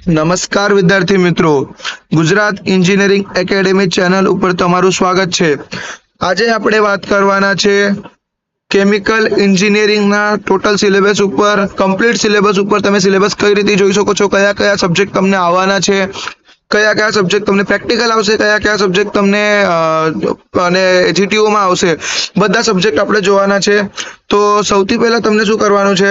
નમસ્કાર વિદ્યાર્થી મિત્રો, ગુજરાત એન્જિનિયરિંગ એકેડેમી ચેનલ ઉપર તમારું સ્વાગત છે। આજે આપણે વાત કરવાના છે કેમિકલ એન્જિનિયરિંગના ટોટલ સિલેબસ ઉપર, કમ્પ્લીટ સિલેબસ ઉપર। તમે સિલેબસ કઈ રીતે જોઈ શકો છો, કયા કયા સબ્જેક્ટ તમને આવવાના છે, કયા કયા સબ્જેક્ટ તમને પ્રેક્ટિકલ આવશે, કયા કયા સબ્જેક્ટ તમને અને જીટીઓ માં આવશે, બધા સબ્જેક્ટ આપણે જોવાના છે। તો સૌથી પહેલા તમને શું કરવાનું છે,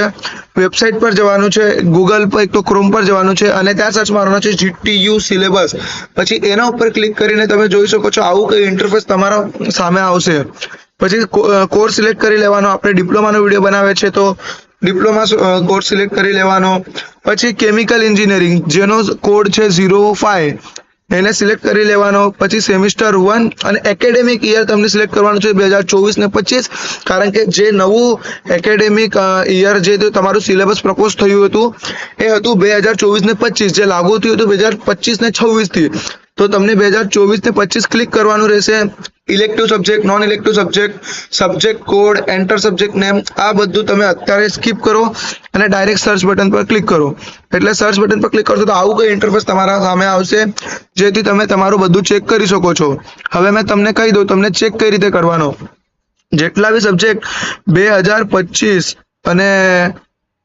વેબસાઇટ પર જવાનું છે, ગૂગલ પર એક તો ક્રોમ પર જવાનું છે અને ત્યાં સર્ચ મારવાનું છે જીટીયુ સિલેબસ। પછી એના ઉપર ક્લિક કરીને તમે જોઈ શકો છો આવું કઈ ઇન્ટરફેસ તમારા સામે આવશે। પછી કોર્સ સિલેક્ટ કરી લેવાનો। આપણે ડિપ્લોમાનો વિડીયો બનાવે છે તો ડિપ્લોમા કોર્સ સિલેક્ટ કરી લેવાનો। પછી કેમિકલ એન્જિનિયરિંગ જેનો કોડ છે 05 એને સિલેક્ટ કરી લેવાનો। પછી સેમિસ્ટર 1 અને એકેડેમિક યર તમને સિલેક્ટ કરવાનું છે 2024 ને 25, કારણ કે જે નવું એકેડેમિક યર જે તમારું સિલેબસ પ્રપોઝ થયું હતું એ હતું 2024 ને 25, જે લાગુ થયું હતું 2025 ને 26 થી। તો તમને 2024 ને 25 ક્લિક કરવાનું રહેશે। Elective subject, non elective subject, subject code, enter subject name, આ બધું તમે અત્યારે સ્કીપ કરો અને ડાયરેક્ટ સર્ચ બટન પર ક્લિક કરો। એટલે સર્ચ બટન પર ક્લિક કરશો તો આવું કઈ ઇન્ટરફેસ તમારા સામે આવશે, જેથી તમે તમારું બધું ચેક કરી શકો છો। હવે મેં તમને કહી દઉં તમને ચેક કઈ રીતે કરવાનો। જેટલા બી સબ્જેક્ટ 2025 અને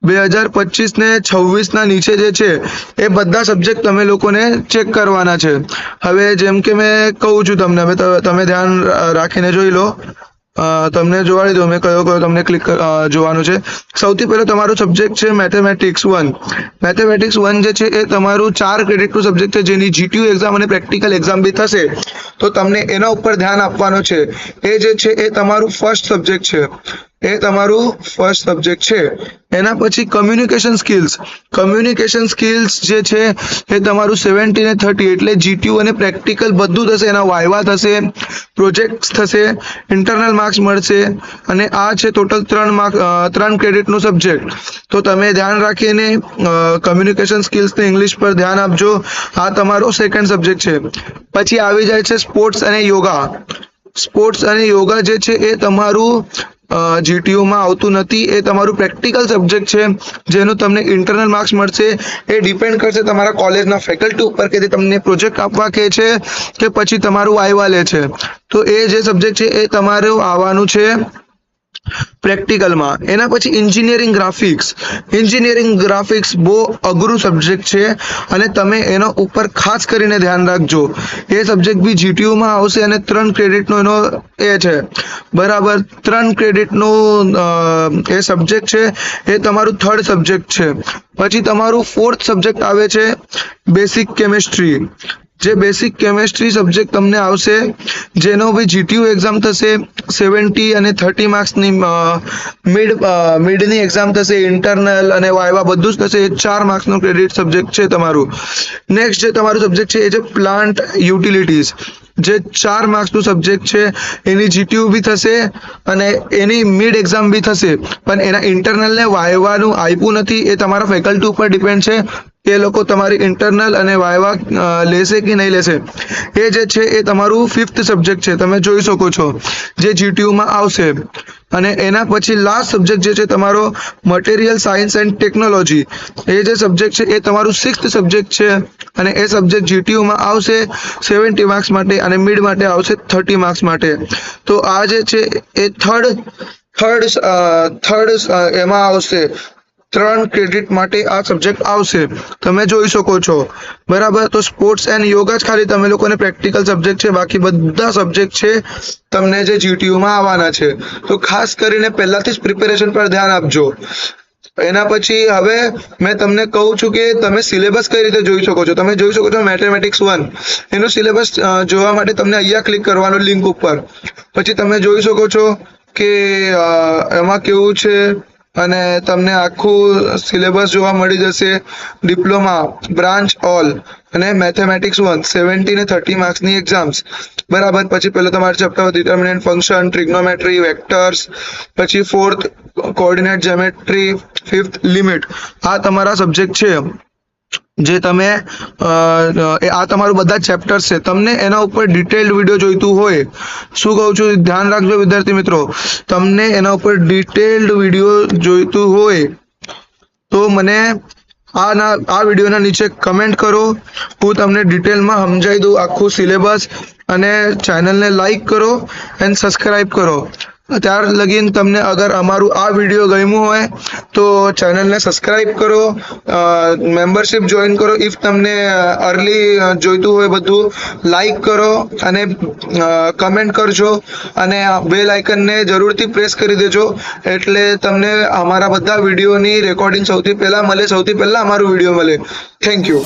2025 ને 26 ના નીચે જે છે એ બધા સબ્જેક્ટ તમે લોકોને ચેક કરવાના છે। હવે જેમ કે મેં કહું છું તમને, હવે તમે ધ્યાન રાખીને જોઈ લો। તમને જોવાડી દો મેં કયો કયો તમને ક્લિક જોવાનું છે। સૌથી પહેલો તમારો સબ્જેક્ટ છે મેથેમેટિક્સ 1। મેથેમેટિક્સ 1 જે છે એ તમારું 4 ક્રેડિટનું સબ્જેક્ટ છે, જેની જીટીયુ એક્ઝામ અને પ્રેક્ટિકલ એક્ઝામ બી થશે, તો તમને એના ઉપર ધ્યાન આપવાનું છે। એ જે છે એ તમારું ફર્સ્ટ સબ્જેક્ટ છે, એ તમારું ફર્સ્ટ સબ્જેક્ટ છે। એના પછી કમ્યુનિકેશન સ્કિલ્સ જે છે એ તમારું 70 ને 30, એટલે જીટીયુ અને પ્રેક્ટિકલ બધું થશે। એના વાયવા થશે, પ્રોજેક્ટ્સ થશે, ઇન્ટરનલ માર્ક્સ મળશે અને આ છે ટોટલ 3 ક્રેડિટનું સબ્જેક્ટ। તો તમે ધ્યાન રાખીને કમ્યુનિકેશન સ્કિલ્સ ને ઇંગ્લિશ પર ધ્યાન આપજો। આ તમારો સેકન્ડ સબ્જેક્ટ છે। પછી આવી જાય છે સ્પોર્ટ્સ અને યોગા। સ્પોર્ટ્સ અને યોગા જે છે એ તમારું જીટીયુ માં આવતું નથી, એ તમારું પ્રેક્ટિકલ સબ્જેક્ટ છે, જેનું તમને ઇન્ટરનલ માર્ક્સ મળશે। એ ડિપેન્ડ કરશે તમારા કોલેજના ફેકલ્ટી ઉપર કે તે તમને પ્રોજેક્ટ આપવા કહે છે કે પછી તમારું વાયવા લે છે। તો એ જે સબ્જેક્ટ છે એ તમારું આવવાનું છે પ્રેક્ટિકલમાં। એના પછી એન્જિનિયરિંગ ગ્રાફિક્સ બહુ અઘરું સબ્જેક્ટ છે અને તમે એનો ઉપર ખાસ કરીને ધ્યાન રાખજો। એ સબ્જેક્ટ બી જીટીયુમાં આવશે અને 3 ક્રેડિટનો એનો એ છે, બરાબર। 3 ક્રેડિટનો એ સબ્જેક્ટ છે, એ તમારું થર્ડ સબ્જેક્ટ છે। પછી તમારું ફોર્થ સબ્જેક્ટ આવે છે બેસિક કેમેસ્ટ્રી। જે બેસિક કેમેસ્ટ્રી સબ્જેક્ટ તમને આવશે, જેનો બી જીટીયુ એક્ઝામ થશે, 70 અને 30 માર્ક્સની મિડની એક્ઝામ થશે, ઇન્ટરનલ અને વાયવા બધું જ થશે। એ 4 માર્ક્સનો ક્રેડિટ સબ્જેક્ટ છે તમારું। નેક્સ્ટ જે તમારું સબ્જેક્ટ છે એ છે પ્લાન્ટ યુટિલિટીઝ, જે 4 માર્ક્સનું સબ્જેક્ટ છે। એની જીટીયુ બી થશે અને એની મિડ એક્ઝામ બી થશે, પણ એના ઇન્ટરનલ ને વાયવાનું આપ્યું નથી। એ તમારા ફેકલ્ટી ઉપર ડિપેન્ડ છે, એ લોકો તમારી ઇન્ટરનલ અને વાયવા લેશે કે નહીં લેશે। એ જે છે એ તમારું 5th સબ્જેક્ટ છે, તમે જોઈ શકો છો, જે જીટીયુમાં આવશે। અને એના પછી લાસ્ટ સબ્જેક્ટ જે છે તમારો મટીરિયલ સાયન્સ એન્ડ ટેકનોલોજી। એ જે સબ્જેક્ટ છે એ તમારું 6th સબ્જેક્ટ છે અને એ સબ્જેક્ટ જીટીયુમાં આવશે 70 માર્ક્સ માટે અને મિડ માટે આવશે 30 માર્ક્સ માટે। તો આ જે છે એ થર્ડ એમાં આવશે, 3 ક્રેડિટ માટે આ સબ્જેક્ટ આવશે, તમે જોઈ શકો છો, બરાબર। તો સ્પોર્ટ્સ એન્ડ યોગા જ ખાલી તમે લોકોને પ્રેક્ટિકલ સબ્જેક્ટ છે, બાકી બધા સબ્જેક્ટ છે તમને જે જીટીયુમાં આવવાના છે। તો ખાસ કરીને પહેલાથી જ પ્રિપેરેશન પર ધ્યાન આપજો। એના પછી હવે મેં તમને કહું છું કે તમે સિલેબસ કઈ રીતે જોઈ શકો છો। તમે જોઈ શકો છો મેથેમેટિક્સ 1 એનો સિલેબસ જોવા માટે તમને અહીંયા ક્લિક કરવાનું લિંક ઉપર। પછી તમે જોઈ શકો છો કે એમાં કેવું છે અને તમને આખું સિલેબસ જોવા મળી જશે। ડિપ્લોમા બ્રાન્ચ ઓલ અને મેથેમેટિક્સ 1 70 ને 30 માર્ક્સની એક્ઝામ્સ, બરાબર। પછી પહેલો તમારો ચેપ્ટર ડિટર્મિનન્ટ ફંક્શન, ટ્રિગ્નોમેટ્રી, વેક્ટર્સ, પછી 4th coordinate geometry, 5th limit. આ તમારા સબ્જેક્ટ છે, જે તમે આ તમારું બધા ચેપ્ટર્સ છે। તમને એના ઉપર ડિટેલ્ડ વિડીયો જોઈતું હોય, શું કહું છું ધ્યાન રાખજો વિદ્યાર્થી મિત્રો, તમને એના ઉપર ડિટેલ્ડ વિડીયો જોઈતું હોય તો મને આ વિડીયોના નીચે કમેન્ટ કરો, હું તમને ડિટેલમાં સમજાવી દઉં આખું સિલેબસ. અને ચેનલને લાઈક કરો એન્ડ સબસ્ક્રાઈબ કરો. ત્યાર લગીન તમને અગર અમારું આ વિડીયો ગમ્યું હોય તો ચેનલને સબસ્ક્રાઈબ કરો, મેમ્બરશિપ જોઈન કરો. ઇફ તમને અર્લી જોઈતું હોય બધું, લાઈક કરો અને કમેન્ટ કરજો અને બેલ આઇકનને જરૂરથી પ્રેસ કરી દેજો, એટલે તમને અમારા બધા વિડીયોની રેકોર્ડિંગ સૌથી પહેલા મળે, સૌથી પહેલા અમારું વિડીયો મળે. Thank you.